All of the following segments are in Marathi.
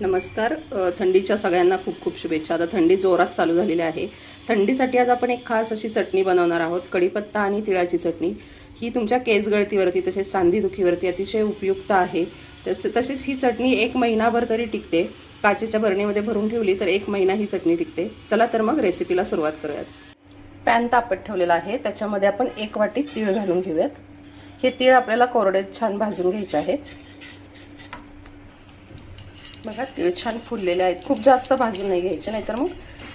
नमस्कार. थंडीच्या सगळ्यांना खूप खूप शुभेच्छा. आता थंडी जोरात चालू झालेली आहे. थंडीसाठी आज आपण एक खास अशी चटणी बनवणार आहोत, कढीपत्ता आणि तिळाची चटणी. ही तुमच्या केस गळतीवरती तसेच सांधीदुखीवरती अतिशय उपयुक्त आहे. तसेच ही चटणी 1 महिनाभर तरी टिकते. काचेच्या बरणीमध्ये भरून ठेवली तर 1 महिना ही चटणी टिकते. चला तर मग रेसिपीला सुरुवात करूयात. पॅन तापत ठेवलेला आहे, त्याच्यामध्ये आपण 1 वाटी तीळ घालून घेऊयात. हे तीळ आपल्याला कोरडे छान भाजून घ्यायचे आहेत. बघा, तीळ छान फुललेले आहेत. खूप जास्त भाजून नाही घ्यायचे, नाहीतर मग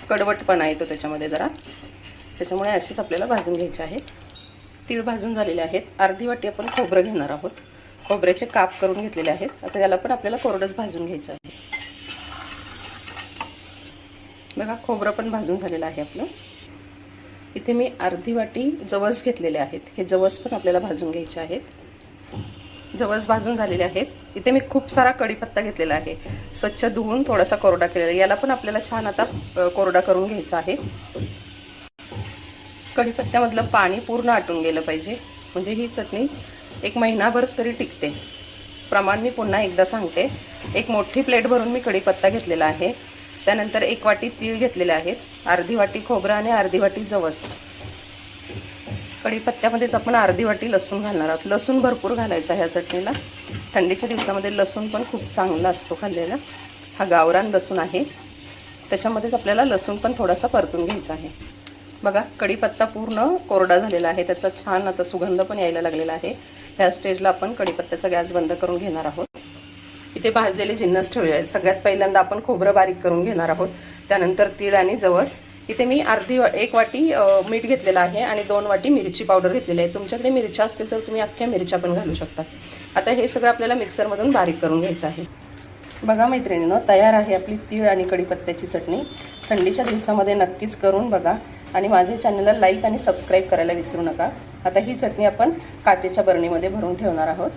कडवटपणा येतो त्याच्यामध्ये जरा. त्याच्यामुळे अशीच आपल्याला भाजून घ्यायचे आहे. तीळ भाजून झालेले आहेत. अर्धी वाटी आपण खोबरं घेणार आहोत. खोबऱ्याचे काप करून घेतलेले आहेत. आता त्याला पण आपल्याला कोरडंच भाजून घ्यायचं आहे. बघा, खोबरं पण भाजून झालेलं आहे आपलं. इथे मी अर्धी वाटी जवस घेतलेले आहेत. हे जवस पण आपल्याला भाजून घ्यायचे आहेत. जवस भाजून झालेले आहेत. इथे मी खूप सारा कढीपत्ता घेतलेला आहे. स्वच्छ धुवून थोडासा कोरडा केलेला. याला पण आपल्याला छान आता कोरडा करून घ्यायचा आहे. कढीपत्त्यामधलं पाणी पूर्ण आटून गेलं पाहिजे, म्हणजे ही चटणी 1 महिनाभर तरी टिकते. प्रमाण मी पुन्हा एकदा सांगते. 1 मोठी प्लेट भरून मी कढीपत्ता घेतलेला आहे. त्यानंतर 1 वाटी तीळ घेतलेले आहेत. अर्धी वाटी खोबरं आणि अर्धी वाटी जवस. कढीपत्त्यामध्येच आपण अर्धी वाटी लसूण घालणार आहोत. लसूण भरपूर घालायचा ह्या चटणीला. थंडीच्या दिवसामध्ये लसूण पण खूप चांगला असतो खाल्लेला. हा गावरान लसूण आहे. त्याच्यामध्येच आपल्याला लसूण पण थोडासा परतून घ्यायचा आहे. बघा, कढीपत्ता पूर्ण कोरडा झालेला आहे. त्याचा छान आता सुगंध पण यायला लागलेला आहे. ह्या स्टेजला आपण कढीपत्त्याचा गॅस बंद करून घेणार आहोत. इथे भाजलेले जिन्नस ठेवले आहेत. सगळ्यात पहिल्यांदा आपण खोबरं बारीक करून घेणार आहोत. त्यानंतर तीळ आणि जवस. इथे मी 1 वाटी मीठ घेतलेलं आहे आणि 2 वाटी मिरची पावडर घेतलेली आहे. तुमच्याकडे मिरच्या असतील तर तुम्ही अख्ख्या मिरच्या पण घालू शकता. आता हे सगळं आपल्याला मिक्सरमधून बारीक करून घ्यायचं आहे. बघा मैत्रिणींनो, तयार आहे आपली तीळ आणि कढीपत्त्याची चटणी. थंडीच्या दिवसामध्ये नक्कीच करून बघा आणि माझ्या चॅनलला लाईक आणि सबस्क्राईब करायला विसरू नका. आता ही चटणी आपण काचेच्या बरणीमध्ये भरून ठेवणार आहोत.